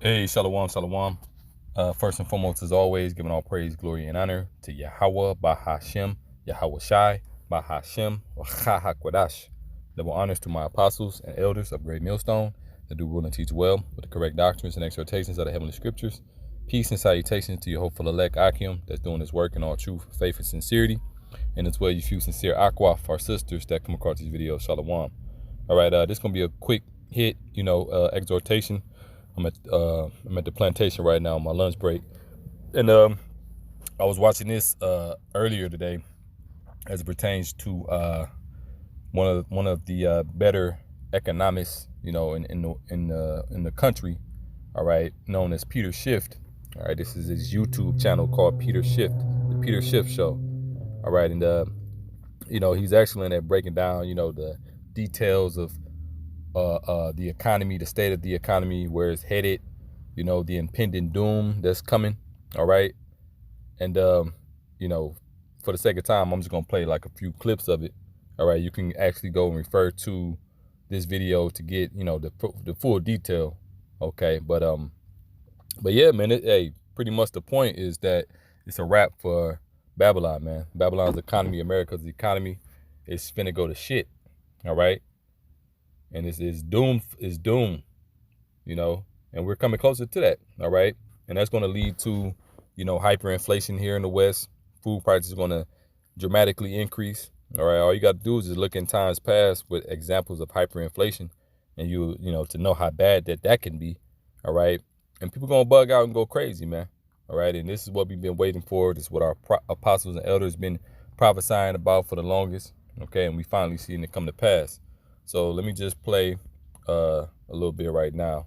Hey, shalom, shalom. First and foremost, as always, giving all praise, glory, and honor to Yahweh, Bahashem, Yahweh Shai, Bahashem, Wachahakwadash. Double honors to my apostles and elders of Great Millstone that do rule and teach well with the correct doctrines and exhortations of the heavenly scriptures. Peace and salutations to your hopeful elect Akim that's doing his work in all truth, faith, and sincerity. And as well, you few sincere Akwaf, our sisters that come across these videos, shalom. All right, this is going to be a quick hit, exhortation. I'm at the plantation right now on my lunch break, and I was watching this earlier today as it pertains to one of the better economists, in the country. All right, known as Peter Schiff. All right, this is his YouTube channel called Peter Schiff, the Peter Schiff Show. All right, and he's excellent at breaking down the details of the economy, the state of the economy, where it's headed, the impending doom that's coming. All right. And, for the sake of time, I'm just going to play like a few clips of it. All right. You can actually go and refer to this video to get, the full detail. Okay. But yeah, man, pretty much the point is that it's a wrap for Babylon, man. Babylon's economy, America's economy is finna go to shit. All right. And it's doomed, and we're coming closer to that, all right? And that's going to lead to, hyperinflation here in the West. Food prices are going to dramatically increase, all right? All you got to do is just look in times past with examples of hyperinflation, and to know how bad that can be, all right? And people going to bug out and go crazy, man, all right? And this is what we've been waiting for. This is what our apostles and elders been prophesying about for the longest, okay? And we finally seeing it come to pass. So let me just play a little bit right now.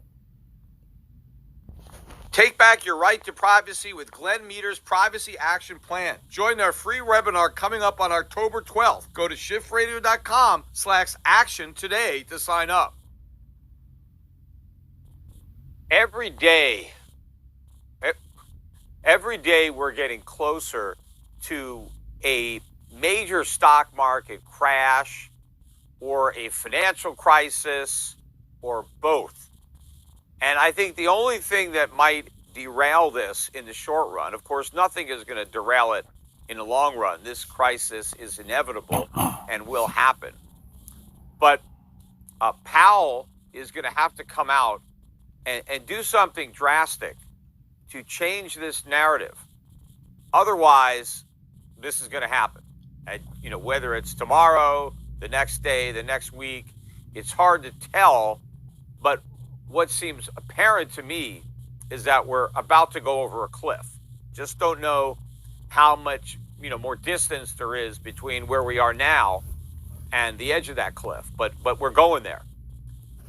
Take back your right to privacy with Glenn Meter's Privacy Action Plan. Join our free webinar coming up on October 12th. Go to shiftradio.com/action today to sign up. Every day we're getting closer to a major stock market crash or a financial crisis, or both. And I think the only thing that might derail this in the short run, of course, nothing is going to derail it in the long run. This crisis is inevitable and will happen. But Powell is going to have to come out and do something drastic to change this narrative. Otherwise, this is going to happen. And, whether it's tomorrow, the next day, the next week, it's hard to tell. But what seems apparent to me is that we're about to go over a cliff. Just don't know how much, more distance there is between where we are now and the edge of that cliff. But we're going there.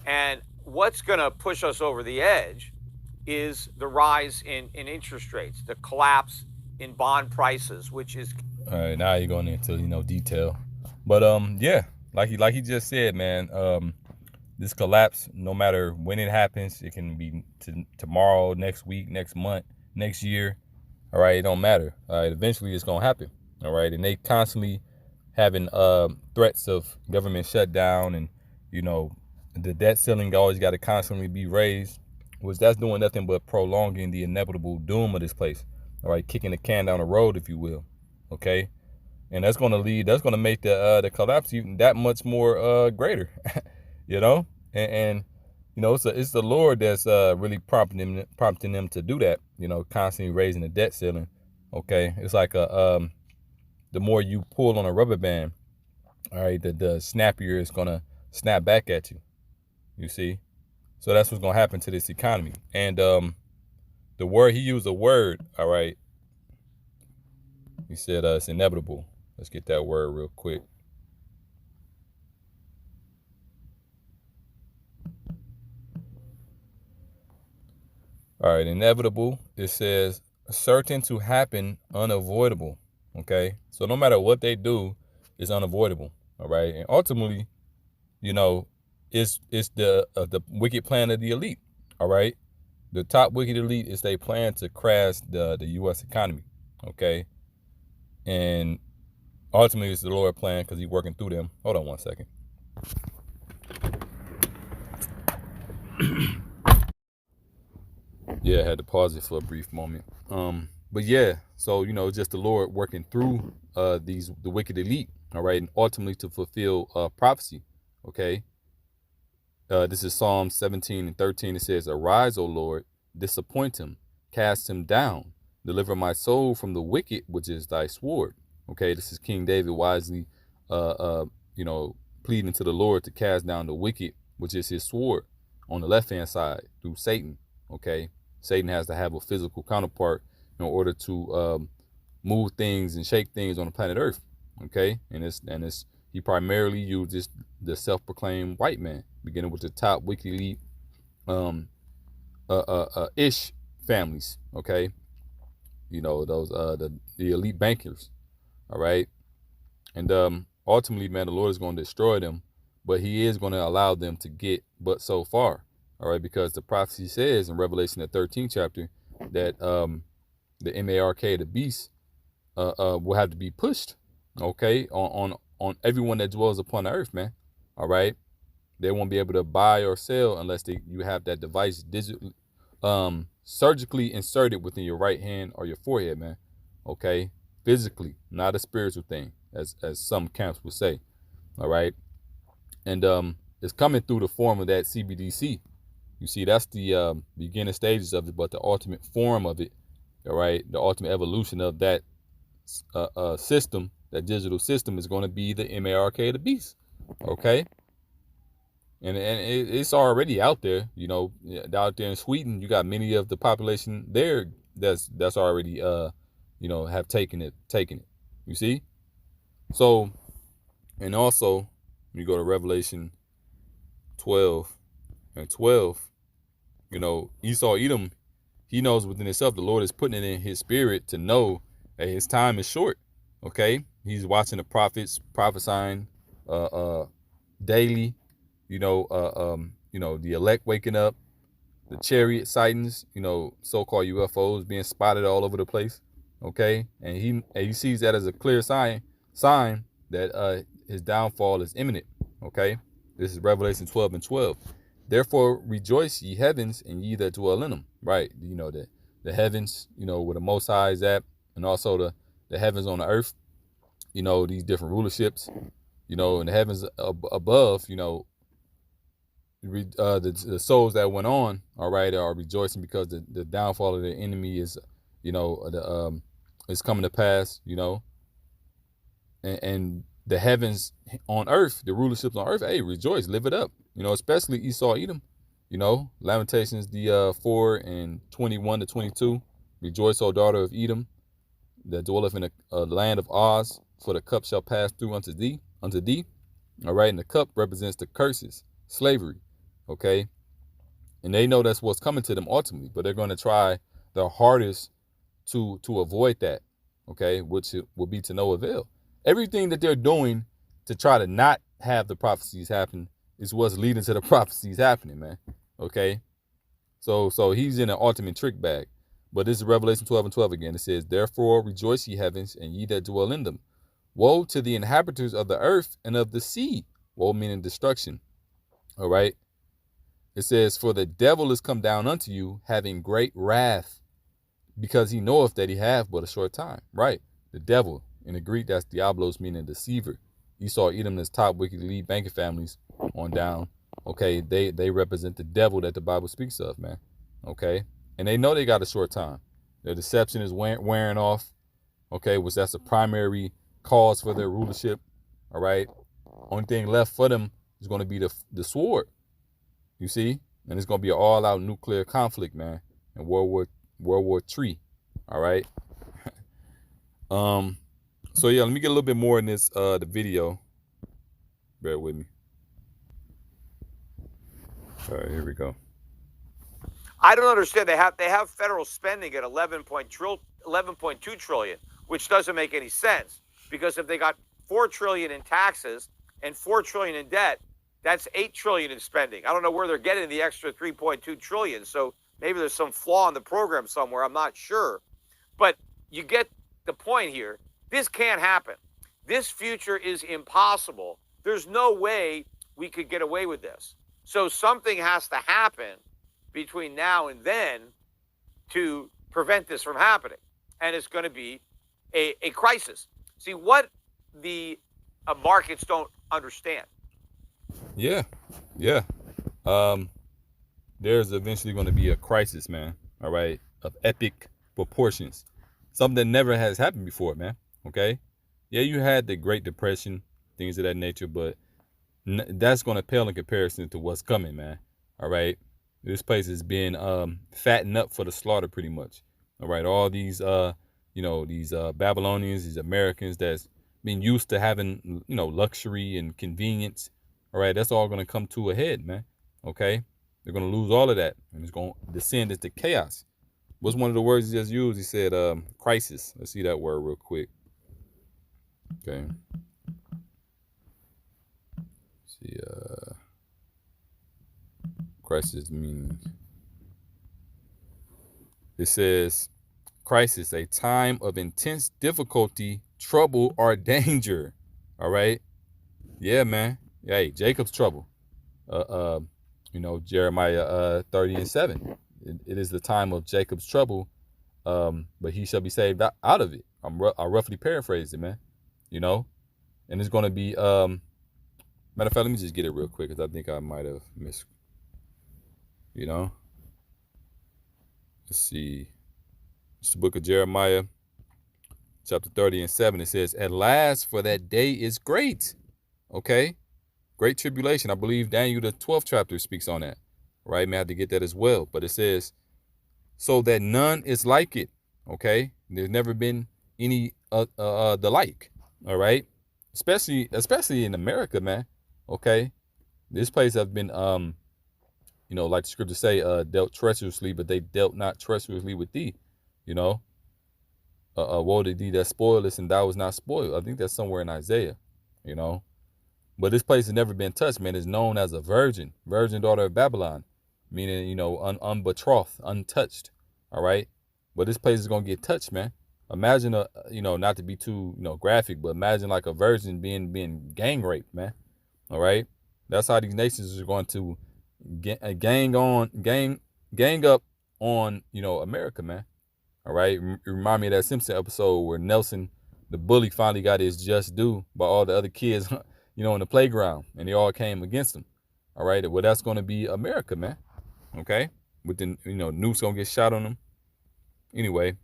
And what's going to push us over the edge is the rise in interest rates, the collapse in bond prices, which is... All right, now you're going into, detail. But yeah, like he just said, man, this collapse, no matter when it happens, it can be tomorrow, next week, next month, next year. All right, it don't matter. All right, eventually it's gonna happen. All right, and they constantly having threats of government shutdown, and the debt ceiling always got to constantly be raised, which that's doing nothing but prolonging the inevitable doom of this place. All right, kicking the can down the road, if you will. Okay. And that's going to make the collapse even that much more greater, and it's the Lord that's really prompting them to do that, constantly raising the debt ceiling. Okay, it's like the more you pull on a rubber band, all right, the snappier it's going to snap back at you. You see, so that's what's going to happen to this economy. And he used a word, all right. He said it's inevitable. Let's get that word real quick. All right, inevitable. It says certain to happen, unavoidable. Okay, so no matter what they do, it's unavoidable. All right, and ultimately, it's the wicked plan of the elite. All right, the top wicked elite is they plan to crash the U.S. economy. Okay, and ultimately, it's the Lord plan because he's working through them. Hold on one second. Yeah, I had to pause it for a brief moment. But yeah, so just the Lord working through the wicked elite, all right, and ultimately to fulfill prophecy. Okay. This is Psalm 17 and 13. It says, "Arise, O Lord, disappoint him, cast him down, deliver my soul from the wicked, which is thy sword." Okay, this is King David wisely, uh, uh, pleading to the Lord to cast down the wicked, which is his sword, on the left hand side through Satan. Okay, Satan has to have a physical counterpart in order to move things and shake things on the planet Earth. Okay, and it's he primarily uses the self-proclaimed white man, beginning with the top WikiLeaks ish families. Okay, those the elite bankers. All right, and ultimately, man, the Lord is going to destroy them, but He is going to allow them to get but so far. All right, because the prophecy says in Revelation the 13th chapter that the MARK, the beast, will have to be pushed. Okay, on everyone that dwells upon the earth, man. All right, they won't be able to buy or sell unless you have that device surgically inserted within your right hand or your forehead, man. Okay, physically, not a spiritual thing, as some camps would say. All right, and it's coming through the form of that CBDC. You see, that's the beginning stages of it, but the ultimate form of it, all right, the ultimate evolution of that system, that digital system, is going to be the MARK, the beast. Okay, and it's already out there. Out there in Sweden, you got many of the population there that's already have taken it. You see, so, and also when you go to Revelation 12 and 12, Esau Edom, he knows within himself the Lord is putting it in his spirit to know that his time is short. Okay, he's watching the prophets prophesying daily. The elect waking up, the chariot sightings, so-called UFOs being spotted all over the place. Okay, and he sees that as a clear sign that his downfall is imminent. Okay, this is Revelation 12 and 12. "Therefore rejoice, ye heavens, and ye that dwell in them." Right, the heavens, where the Most High is at, and also the heavens on the earth. These different rulerships. In the heavens above, the souls that went on, all right, are rejoicing because the downfall of the enemy is, is coming to pass. And the heavens on earth, the rulerships on earth, hey, rejoice, live it up. Especially Esau Edom. Lamentations the 4 and 21 to 22. "Rejoice, O daughter of Edom, that dwelleth in a land of Oz, for the cup shall pass through unto thee. All right, and the cup represents the curses, slavery. Okay, and they know that's what's coming to them ultimately, but they're going to try their hardest to avoid that. Okay, which will be to no avail. Everything that they're doing to try to not have the prophecies happen is what's leading to the prophecies happening, man. Okay, so he's in an ultimate trick bag. But this is Revelation 12 and 12 again. It says, "Therefore rejoice, ye heavens, and ye that dwell in them. Woe to the inhabitants of the earth and of the sea." Woe meaning destruction. All right. It says, "For the devil is come down unto you, having great wrath, because he knoweth that he hath but a short time." Right. The devil, in the Greek, that's diablos, meaning deceiver. Esau Edom, this top wicked lead banking families on down. Okay, they represent the devil that the Bible speaks of, man. Okay, and they know they got a short time. Their deception is wearing off. Okay, which that's a primary cause for their rulership. All right, only thing left for them is going to be the sword. You see, and it's going to be an all-out nuclear conflict, man, in World War III. All right. So yeah, let me get a little bit more in this the video. Bear with me. All right, here we go. I don't understand. They have federal spending at 11.2 trillion, which doesn't make any sense, because if they got 4 trillion in taxes and 4 trillion in debt, that's 8 trillion in spending. I don't know where they're getting the extra 3.2 trillion. So maybe there's some flaw in the program somewhere. I'm not sure, but you get the point here. This can't happen. This future is impossible. There's no way we could get away with this. So something has to happen between now and then to prevent this from happening. And it's going to be a crisis. See, what the markets don't understand. Yeah. There's eventually going to be a crisis, man. All right, of epic proportions, something that never has happened before, man. Okay, yeah, you had the Great Depression, things of that nature, but that's going to pale in comparison to what's coming, man. All right, this place is being fattened up for the slaughter, pretty much. All right, all these these Babylonians, these Americans that's been used to having luxury and convenience. All right, that's all going to come to a head, man. Okay, they're going to lose all of that, and it's going to descend into chaos. What's one of the words he just used? He said crisis. Let's see that word real quick. Okay. Let's see, crisis meaning. It says crisis, a time of intense difficulty, trouble, or danger. All right. Yeah, man. Hey, Jacob's trouble. Jeremiah 30:7. It is the time of Jacob's trouble, but he shall be saved out of it. I roughly paraphrased it, man. And it's going to be matter of fact, let me just get it real quick because I think I might have missed. Let's see. It's the book of Jeremiah, chapter 30:7. It says, "At last, for that day is great." Okay, great tribulation. I believe Daniel the 12th chapter speaks on that. Right, may have to get that as well. But it says, so that none is like it. Okay, there's never been any the like. All right, especially in America, man. Okay, this place has been like the scriptures say, dealt treacherously, but they dealt not treacherously with thee. Woe to thee that spoilest, and thou was not spoiled. I think that's somewhere in Isaiah. But this place has never been touched, man. It's known as a virgin daughter of Babylon, meaning, unbetrothed, untouched. All right. But this place is going to get touched, man. Imagine not to be too, graphic, but imagine like a virgin being gang raped, man. All right. That's how these nations are going to gang up on, America, man. All right. Remind me of that Simpson episode where Nelson, the bully, finally got his just due by all the other kids, in the playground, and they all came against him. All right. Well, that's going to be America, man. Okay. With the, nukes going to get shot on them. Anyway,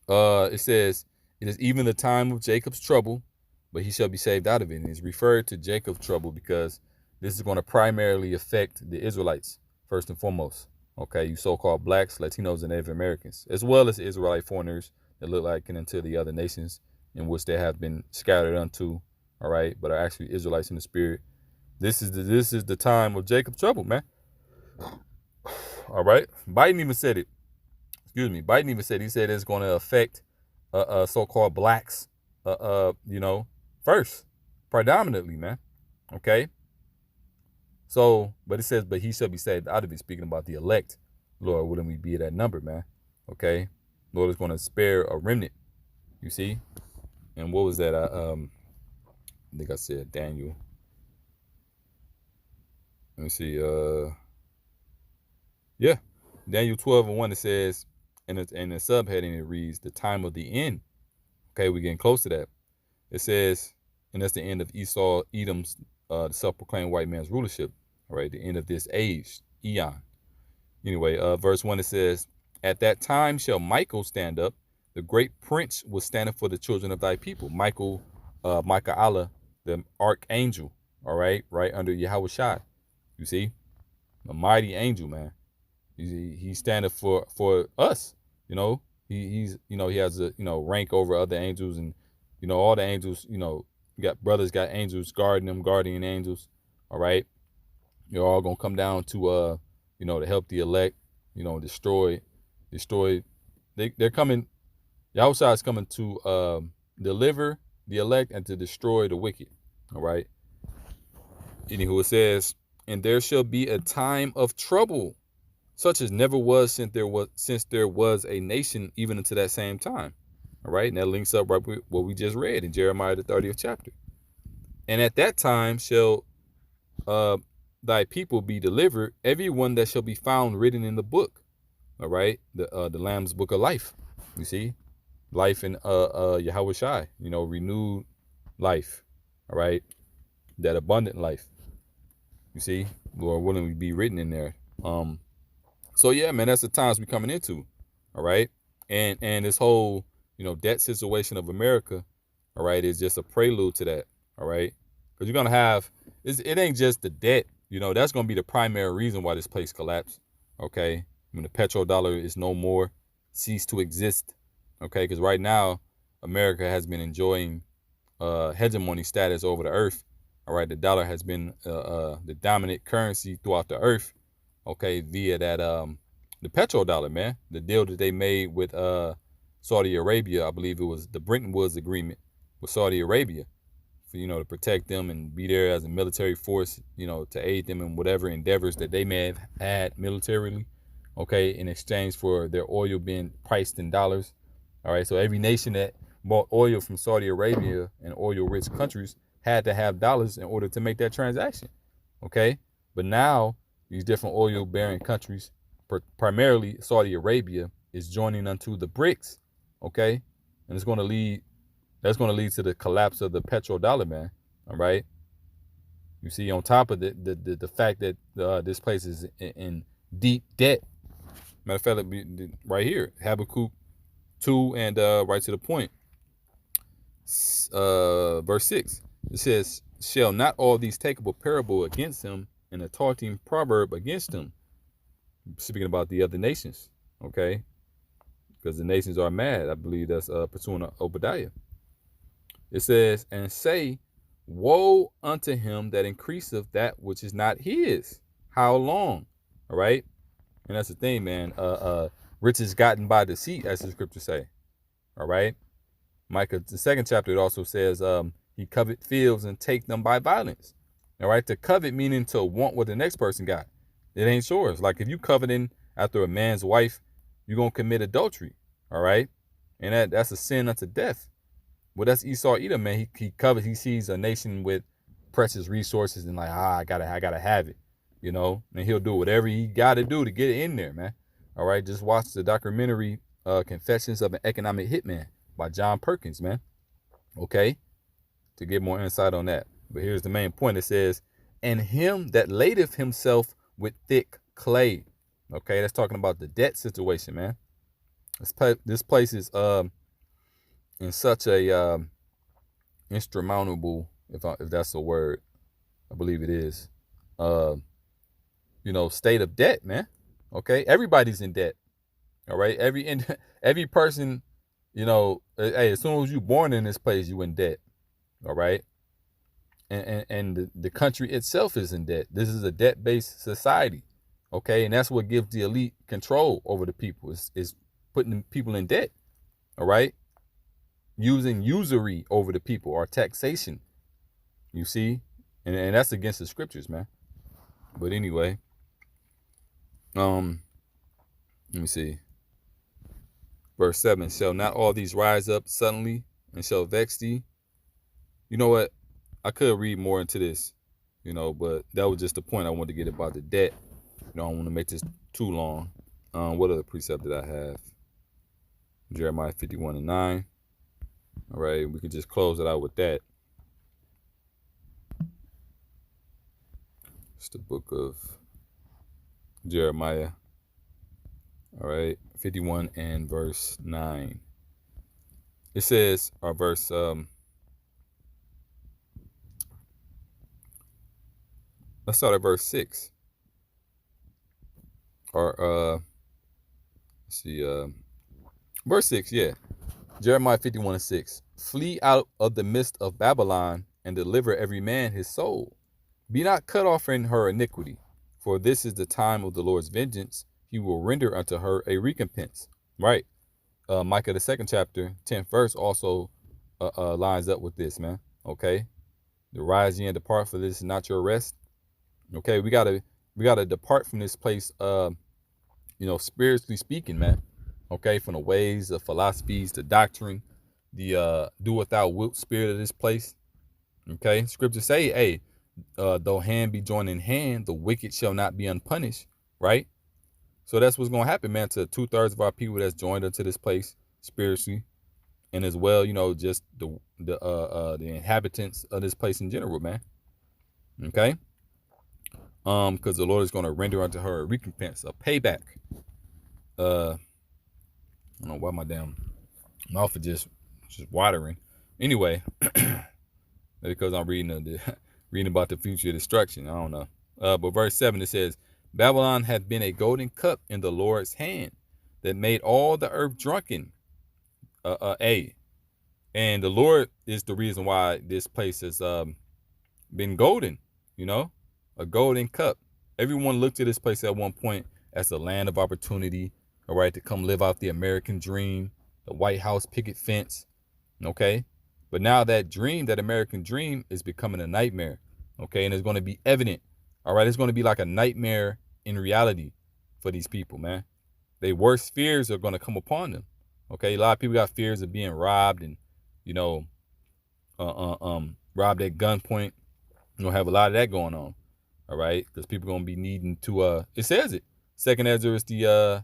it says, it is even the time of Jacob's trouble, but he shall be saved out of it. And it's referred to Jacob's trouble because this is going to primarily affect the Israelites, first and foremost. Okay, you so-called blacks, Latinos, and Native Americans, as well as Israelite foreigners that look like and into the other nations in which they have been scattered unto, all right, but are actually Israelites in the spirit. This is the time of Jacob's trouble, man. All right, Biden even said it. Biden even said, he said it's going to affect so-called blacks, first, predominantly, man. Okay. So, but it says, but he shall be saved out of it, speaking about the elect. Lord, wouldn't we be at that number, man? Okay. Lord is going to spare a remnant, you see? And what was that? I think I said Daniel. Let me see. Yeah. Daniel 12:1, it says, in the subheading, it reads, the time of the end. Okay, we're getting close to that. It says, and that's the end of Esau, Edom's, the self-proclaimed white man's rulership. All right, the end of this age, eon. Anyway, verse 1, it says, at that time shall Michael stand up, the great prince was standing for the children of thy people. Michael, Allah, the archangel, all right under Yahushua. You see, a mighty angel, man. He's standing for us. He's he has a rank over other angels, and all the angels. Got angels guarding them, guardian angels. All right, you're all gonna come down to to help the elect. Destroy. They're coming. Yahushua is coming to deliver the elect and to destroy the wicked. All right. Anywho, it says, and there shall be a time of trouble, such as never was since there was a nation, even unto that same time. All right, and that links up right with what we just read in Jeremiah the 30th chapter. And at that time shall thy people be delivered, everyone that shall be found written in the book. All right, the Lamb's Book of Life. You see, life in Yahweh Shai. You know, renewed life. All right, that abundant life. You see, Lord willing, we be written in there. So yeah, man, that's the times we coming into. All right, and this whole debt situation of America, all right, is just a prelude to that. All right, because you're gonna have it ain't just the debt. That's gonna be the primary reason why this place collapsed. Okay, when the petrodollar is no more, cease to exist. Okay, because right now America has been enjoying hegemony status over the earth. All right, the dollar has been the dominant currency throughout the earth. Okay, via that the petrodollar, man, the deal that they made with Saudi Arabia. I believe it was the Bretton Woods agreement with Saudi Arabia for to protect them and be there as a military force, to aid them in whatever endeavors that they may have had militarily. Okay, in exchange for their oil being priced in dollars. All right, so every nation that bought oil from Saudi Arabia and oil-rich countries had to have dollars in order to make that transaction. Okay, but now these different oil-bearing countries, primarily Saudi Arabia, is joining unto the BRICS. Okay, and that's going to lead to the collapse of the petrodollar, man. All right, you see, on top of the fact that this place is in deep debt. Matter of fact, right here, Habakkuk 2 and right to the point. Verse 6. It says, "Shall not all these take up a parable against him, and a taunting proverb against him?" Speaking about the other nations, okay? Because the nations are mad. I believe that's pursuing Obadiah. It says, "And say, woe unto him that increaseth that which is not his. How long?" All right? And that's the thing, man. Riches gotten by deceit, as the scriptures say. All right? Micah, the 2nd chapter, it also says, he covet fields and take them by violence. All right? To covet meaning to want what the next person got. It ain't yours. Like if you coveting after a man's wife, you're going to commit adultery. All right? And that's a sin unto death. Well, that's Esau Edom, man. He sees a nation with precious resources and like, I gotta have it. And he'll do whatever he gotta do to get it in there, man. All right, just watch the documentary Confessions of an Economic Hitman by John Perkins, man. Okay, to get more insight on that. But here's the main point. It says, "And him that ladeth himself with thick clay." Okay, that's talking about the debt situation, man. This place is in such a insurmountable, if that's a word, I believe it is, state of debt, man. Okay, everybody's in debt. All right, every person, hey, as soon as you're born in this place, you in debt. All right, and the country itself is in debt. This is a debt-based society. Okay, and that's what gives the elite control over the people. Is putting people in debt. All right, using usury over the people or taxation. You see, and that's against the scriptures, man. But anyway, let me see. Verse 7, "Shall not all these rise up suddenly and shall vex thee?" You know what? I could read more into this, but that was just the point I wanted to get about the debt. I don't want to make this too long. What other precept did I have? Jeremiah 51 and 9. All right, we can just close it out with that. It's the book of Jeremiah. All right, 51 and verse 9. It says, or verse let's start at verse 6. Or let's see, verse 6, yeah. Jeremiah 51 and 6. "Flee out of the midst of Babylon, and deliver every man his soul. Be not cut off in her iniquity, for this is the time of the Lord's vengeance. He will render unto her a recompense." Right. Micah, the 2nd chapter, 10th verse, also lines up with this, man. Okay. "The rise ye and depart, for this is not your rest." Okay, we gotta depart from this place, spiritually speaking, man. Okay, from the ways, the philosophies, the doctrine, the do without wilt spirit of this place. Okay, scriptures say, hey, though hand be joined in hand, the wicked shall not be unpunished. Right. So that's what's gonna happen, man, to 2/3 of our people that's joined into this place spiritually, and as well, just the inhabitants of this place in general, man. Okay, because the Lord is gonna render unto her a recompense, a payback. I don't know why my damn mouth is just watering. Anyway, because I'm reading reading about the future destruction. I don't know. But verse 7, it says, Babylon hath been a golden cup in the Lord's hand that made all the earth drunken. And the Lord is the reason why this place has been golden, a golden cup. Everyone looked at this place at one point as a land of opportunity, all right, to come live out the American dream, the White House picket fence, okay? But now that dream, that American dream, is becoming a nightmare, okay? And it's going to be evident, all right? It's going to be like a nightmare in reality for these people, man. Their worst fears are going to come upon them, okay? A lot of people got fears of being robbed and, robbed at gunpoint. You're going to have a lot of that going on, all right? Because people are going to be needing to, it says it. Second Ezra is the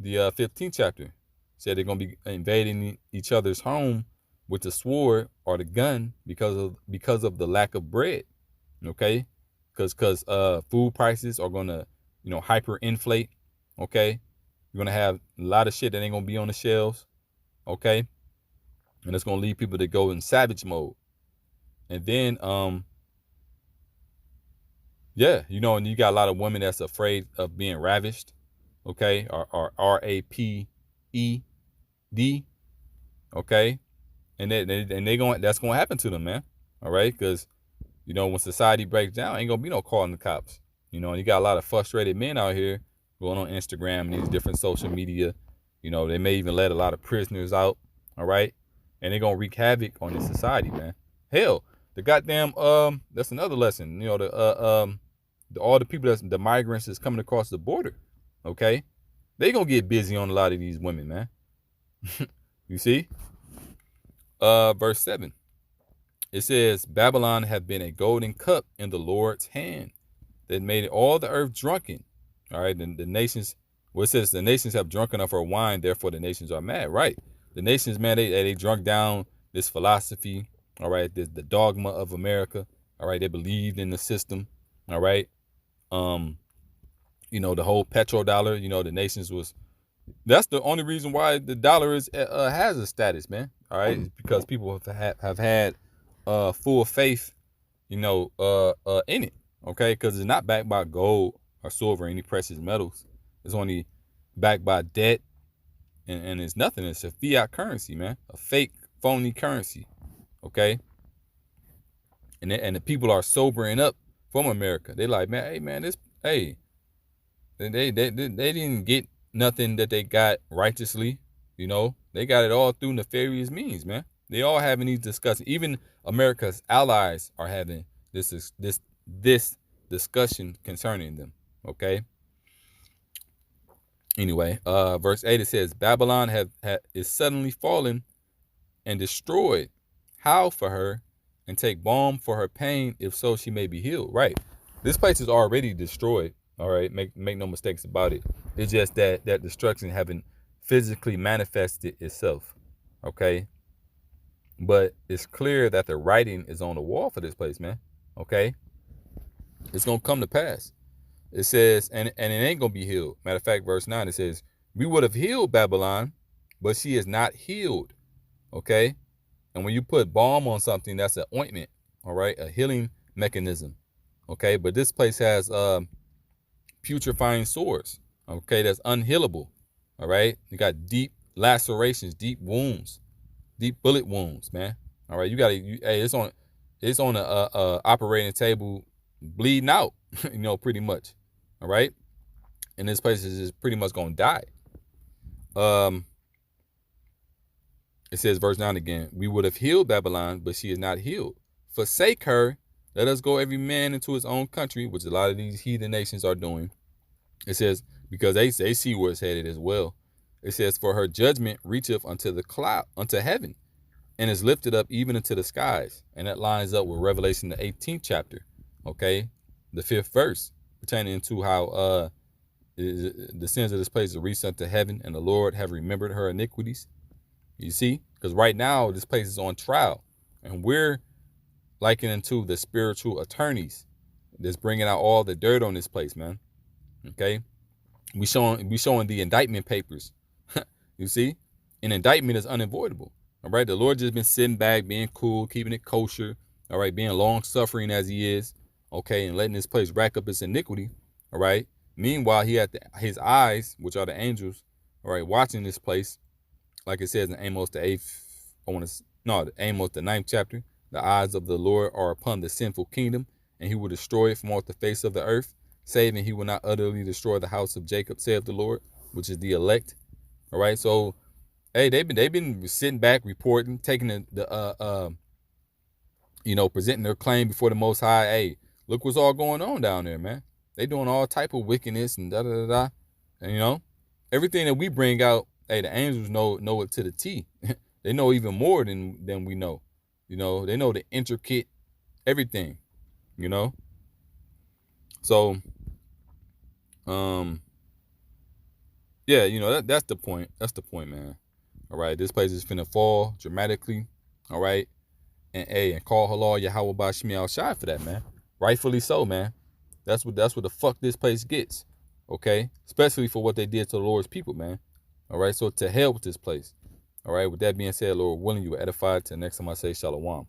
15th chapter. Said they're going to be invading each other's home with the sword or the gun because of the lack of bread, okay? Because food prices are going to, hyperinflate, okay? You're going to have a lot of shit that ain't going to be on the shelves, okay? And it's going to lead people to go in savage mode. And then, and you got a lot of women that's afraid of being ravished, okay? Or RAPED, okay? And that's gonna happen to them, man. All right, because when society breaks down, ain't gonna be no calling the cops. And you got a lot of frustrated men out here going on Instagram and these different social media. They may even let a lot of prisoners out. All right, and they're gonna wreak havoc on this society, man. Hell, the goddamn that's another lesson. All the people the migrants that's coming across the border. Okay, they gonna get busy on a lot of these women, man. You see? Verse 7. It says, Babylon hath been a golden cup in the Lord's hand that made all the earth drunken. All right, the nations, it says the nations have drunken of her wine, therefore the nations are mad. Right. The nations, man, they drunk down this philosophy. All right, the dogma of America. All right, they believed in the system. All right. The whole petrodollar, the nations that's the only reason why the dollar has a status, man. All right, it's because people have had full faith, in it. Okay, because it's not backed by gold or silver or any precious metals. It's only backed by debt, and it's nothing. It's a fiat currency, man, a fake, phony currency. Okay, and the people are sobering up from America. They like, man, hey, man, they didn't get nothing that they got righteously. They got it all through nefarious means, man. They all having these discussions. Even America's allies are having this discussion concerning them. Okay. Anyway, verse 8, it says, Babylon is suddenly fallen and destroyed. Howl for her and take balm for her pain, if so she may be healed. Right. This place is already destroyed. All right. Make no mistakes about it. It's just that destruction haven't physically manifested itself. Okay. But it's clear that the writing is on the wall for this place, man. Okay. It's going to come to pass. It says, and it ain't going to be healed. Matter of fact, verse 9, it says, we would have healed Babylon, but she is not healed. Okay. And when you put balm on something, that's an ointment. All right. A healing mechanism. Okay. But this place has putrefying sores. Okay. That's unhealable. All right. You got deep lacerations, deep wounds, deep bullet wounds, man. All right. Hey, it's on a operating table bleeding out, pretty much. All right. And this place is just pretty much going to die. It says, verse 9 again, we would have healed Babylon, but she is not healed. Forsake her. Let us go every man into his own country, which a lot of these heathen nations are doing. It says, because they see where it's headed as well. It says, for her judgment reacheth unto the cloud, unto heaven, and is lifted up even into the skies. And that lines up with Revelation, the 18th chapter. Okay. The 5th verse, pertaining to how the sins of this place are reached unto heaven, and the Lord have remembered her iniquities. You see? Because right now, this place is on trial. And we're likening to the spiritual attorneys that's bringing out all the dirt on this place, man. Okay? We showing the indictment papers. You see? An indictment is unavoidable. All right? The Lord just been sitting back, being cool, keeping it kosher. All right? Being long-suffering as he is. Okay? And letting this place rack up its iniquity. All right? Meanwhile, he had his eyes, which are the angels, all right, watching this place. Like it says in Amos the 8th, Amos the 9th chapter, the eyes of the Lord are upon the sinful kingdom, and he will destroy it from off the face of the earth, saving he will not utterly destroy the house of Jacob, saith the Lord, which is the elect. All right, so hey, they've been sitting back, reporting, taking presenting their claim before the Most High. Hey, look what's all going on down there, man. They doing all type of wickedness and da-da-da-da. And, everything that we bring out, hey, the angels know it to the T. They know even more than we know. They know the intricate everything, So, yeah, that's the point. That's the point, man. All right, this place is finna fall dramatically. All right. And call halal Yahweh Bashmi Al-Shai for that, man. Rightfully so, man. That's what the fuck this place gets. Okay? Especially for what they did to the Lord's people, man. All right? So to hell with this place. All right? With that being said, Lord willing, you were edified. Till next time I say shalom.